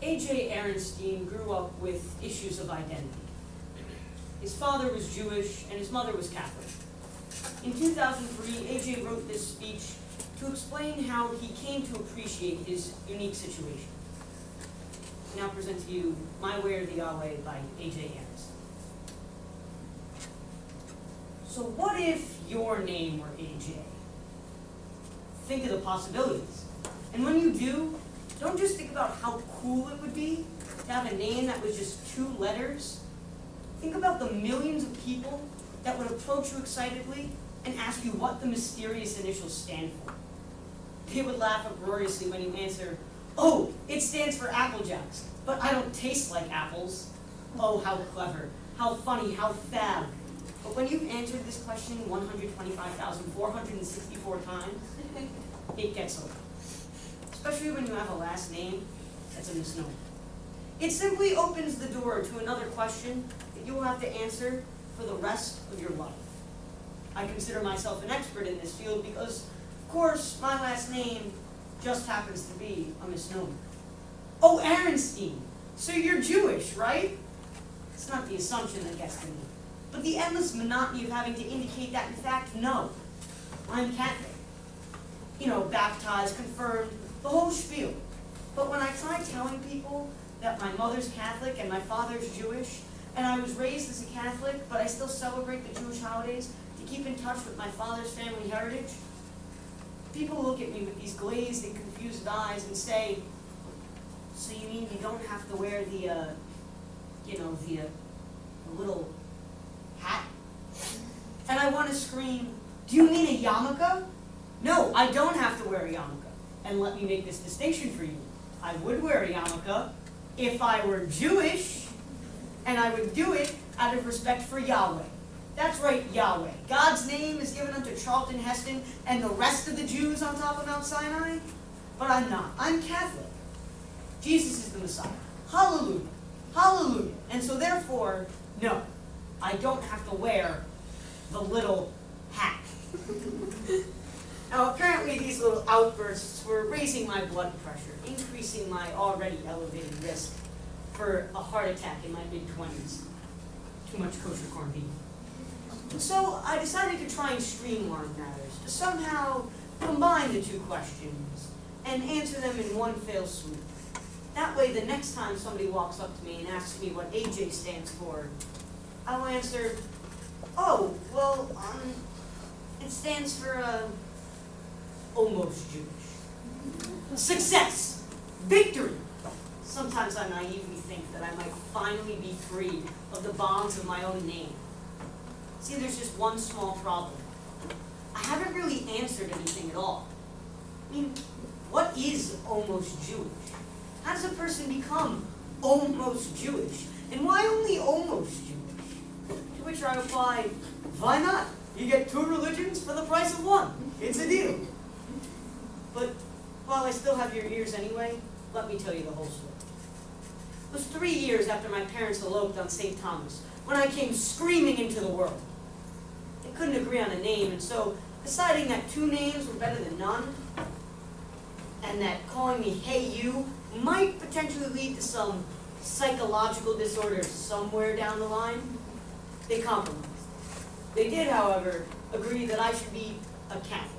A.J. Aronstein grew up with issues of identity. His father was Jewish and his mother was Catholic. In 2003, A.J. wrote this speech to explain how he came to appreciate his unique situation. I now present to you My Way or the Yahweh by A.J. Aronstein. So what if your name were A.J.? Think of the possibilities. And when you do, don't just think about how cool it would be to have a name that was just 2 letters. Think about the millions of people that would approach you excitedly and ask you what the mysterious initials stand for. They would laugh uproariously when you answer, "Oh, it stands for Apple Jacks, but I don't taste like apples." Oh, how clever, how funny, how fab. But when you've answered this question 125,464 times, it gets old. Especially when you have a last name that's a misnomer. It simply opens the door to another question that you will have to answer for the rest of your life. I consider myself an expert in this field because, of course, my last name just happens to be a misnomer. Oh, Aronstein, so you're Jewish, right? It's not the assumption that gets to me, but the endless monotony of having to indicate that, in fact, no, I'm Catholic. You know, baptized, confirmed, the whole spiel. But when I try telling people that my mother's Catholic and my father's Jewish, and I was raised as a Catholic, but I still celebrate the Jewish holidays to keep in touch with my father's family heritage, people look at me with these glazed and confused eyes and say, "So you mean you don't have to wear the little hat?" And I want to scream, "Do you mean a yarmulke?" No, I don't have to wear a yarmulke. And let me make this distinction for you. I would wear a yarmulke if I were Jewish, and I would do it out of respect for Yahweh. That's right, Yahweh. God's name is given unto Charlton Heston and the rest of the Jews on top of Mount Sinai. But I'm not. I'm Catholic. Jesus is the Messiah. Hallelujah. Hallelujah. And so therefore, no, I don't have to wear the little hat. Now, apparently these little outbursts were raising my blood pressure, increasing my already elevated risk for a heart attack in my mid-20s. Too much kosher corned beef. And so I decided to try and streamline matters, to somehow combine the 2 questions and answer them in one fell swoop. That way, the next time somebody walks up to me and asks me what AJ stands for, I'll answer, "Oh, well, it stands for, almost Jewish." Success! Victory! Sometimes I naively think that I might finally be freed of the bonds of my own name. See, there's just one small problem. I haven't really answered anything at all. I mean, what is almost Jewish? How does a person become almost Jewish? And why only almost Jewish? To which I reply, why not? You get 2 religions for the price of 1. It's a deal. But while I still have your ears anyway, let me tell you the whole story. It was 3 years after my parents eloped on St. Thomas when I came screaming into the world. They couldn't agree on a name, and so, deciding that 2 names were better than none, and that calling me "Hey You" might potentially lead to some psychological disorder somewhere down the line, they compromised. They did, however, agree that I should be a Catholic.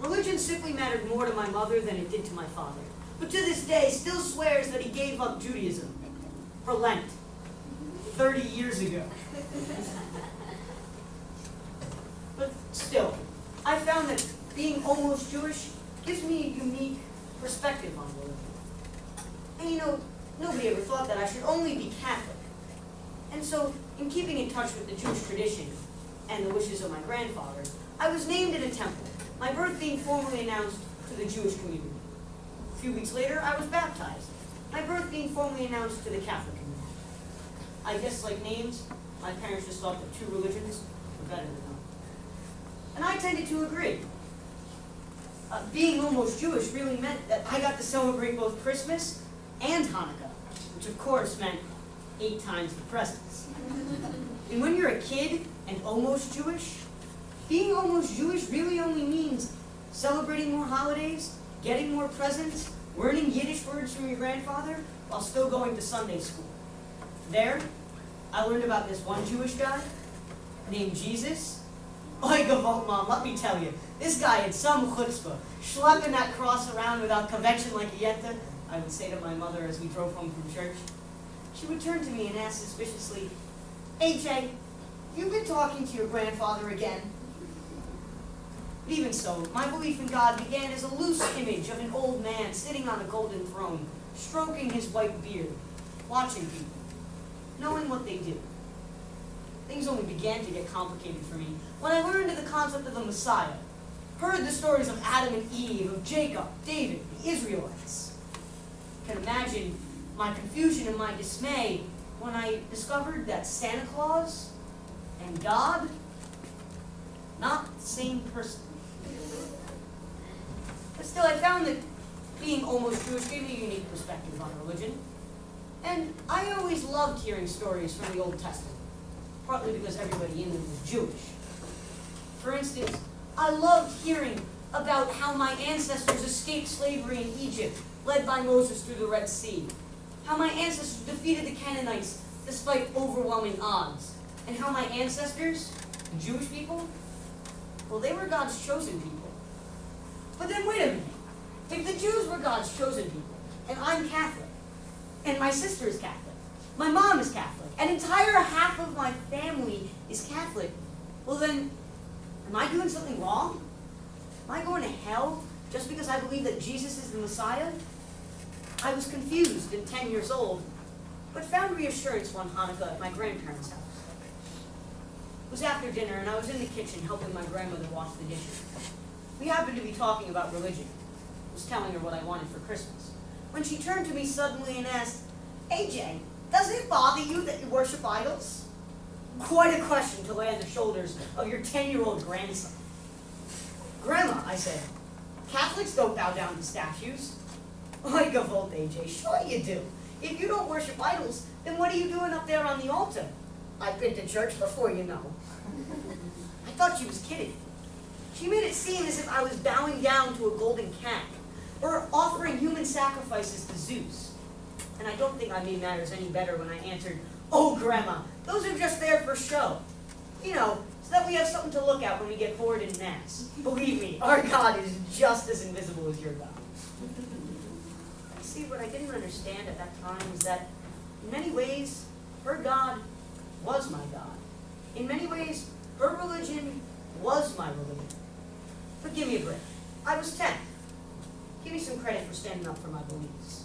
Religion simply mattered more to my mother than it did to my father, but to this day still swears that he gave up Judaism for Lent 30 years ago. But still, I found that being almost Jewish gives me a unique perspective on religion. And you know, nobody ever thought that I should only be Catholic. And so, in keeping in touch with the Jewish tradition and the wishes of my grandfather, I was named in a temple, my birth being formally announced to the Jewish community. A few weeks later, I was baptized, my birth being formally announced to the Catholic community. I guess, like names, my parents just thought that 2 religions were better than none. And I tended to agree. Being almost Jewish really meant that I got to celebrate both Christmas and Hanukkah, which of course meant 8 times the presents. And when you're a kid and almost Jewish, being almost Jewish really only means celebrating more holidays, getting more presents, learning Yiddish words from your grandfather while still going to Sunday school. There, I learned about this one Jewish guy named Jesus. Oy gevalt, Mom, let me tell you, this guy had some chutzpah, schlepping that cross around without convention like a yetta, I would say to my mother as we drove home from church. She would turn to me and ask suspiciously, AJ, you've been talking to your grandfather again? But even so, my belief in God began as a loose image of an old man sitting on a golden throne, stroking his white beard, watching people, knowing what they do. Things only began to get complicated for me when I learned of the concept of the Messiah, heard the stories of Adam and Eve, of Jacob, David, the Israelites. I can imagine my confusion and my dismay when I discovered that Santa Claus and God, not the same person. But still, I found that being almost Jewish gave me a unique perspective on religion. And I always loved hearing stories from the Old Testament, partly because everybody in them was Jewish. For instance, I loved hearing about how my ancestors escaped slavery in Egypt, led by Moses through the Red Sea. How my ancestors defeated the Canaanites despite overwhelming odds. And how my ancestors, the Jewish people, well, they were God's chosen people. But then wait a minute. If the Jews were God's chosen people, and I'm Catholic, and my sister is Catholic, my mom is Catholic, an entire half of my family is Catholic, well then, am I doing something wrong? Am I going to hell just because I believe that Jesus is the Messiah? I was confused at 10 years old, but found reassurance one Hanukkah at my grandparents' house. It was after dinner, and I was in the kitchen helping my grandmother wash the dishes. We happened to be talking about religion. I was telling her what I wanted for Christmas, when she turned to me suddenly and asked, AJ, does it bother you that you worship idols? Quite a question to lay on the shoulders of your 10-year-old grandson. Grandma, I said, Catholics don't bow down to statues. Oy gevalt, AJ, sure you do. If you don't worship idols, then what are you doing up there on the altar? I've been to church before, you know. I thought she was kidding. She made it seem as if I was bowing down to a golden cat, or offering human sacrifices to Zeus. And I don't think I made matters any better when I answered, oh, Grandma, those are just there for show. You know, so that we have something to look at when we get bored in Mass. Believe me, our God is just as invisible as your God. See, what I didn't understand at that time was that, in many ways, her God was my God. In many ways, her religion was my religion. But give me a break. I was 10. Give me some credit for standing up for my beliefs.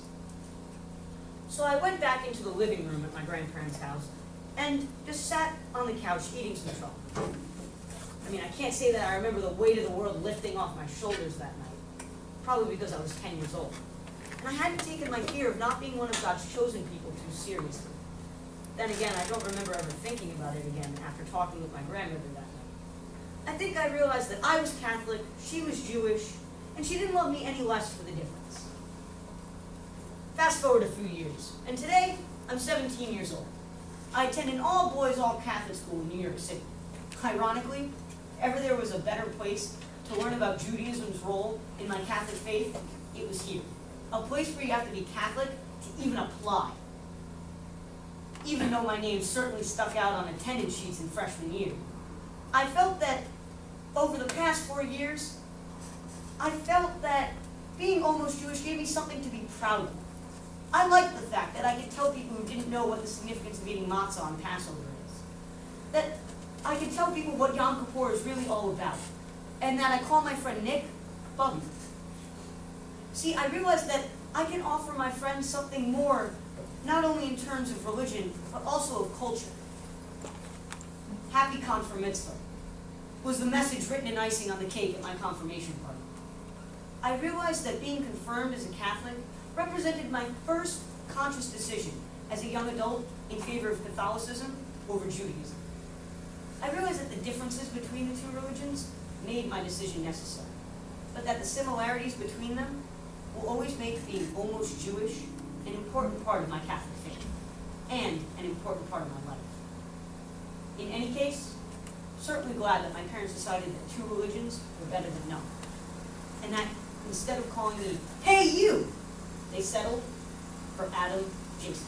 So I went back into the living room at my grandparents' house and just sat on the couch eating some chocolate. I mean, I can't say that I remember the weight of the world lifting off my shoulders that night, probably because I was 10 years old. And I hadn't taken my fear of not being one of God's chosen people too seriously. Then again, I don't remember ever thinking about it again after talking with my grandmother that night. I think I realized that I was Catholic, she was Jewish, and she didn't love me any less for the difference. Fast forward a few years, and today, I'm 17 years old. I attend an all-boys, all-Catholic school in New York City. Ironically, if ever there was a better place to learn about Judaism's role in my Catholic faith, it was here. A place where you have to be Catholic to even apply. Even though my name certainly stuck out on attendance sheets in freshman year. I felt that over the past 4 years, I felt that being almost Jewish gave me something to be proud of. I liked the fact that I could tell people who didn't know what the significance of eating matzah on Passover is. That I could tell people what Yom Kippur is really all about. And that I call my friend Nick Bubby. See, I realized that I can offer my friends something more, not only in terms of religion, but also of culture. Happy Confirm Mitzvah was the message written in icing on the cake at my confirmation party. I realized that being confirmed as a Catholic represented my first conscious decision as a young adult in favor of Catholicism over Judaism. I realized that the differences between the two religions made my decision necessary, but that the similarities between them will always make being almost Jewish an important part of my Catholic faith, and an important part of my life. In any case, certainly glad that my parents decided that two religions were better than none. And that instead of calling me, hey you, They settled for Adam Jason.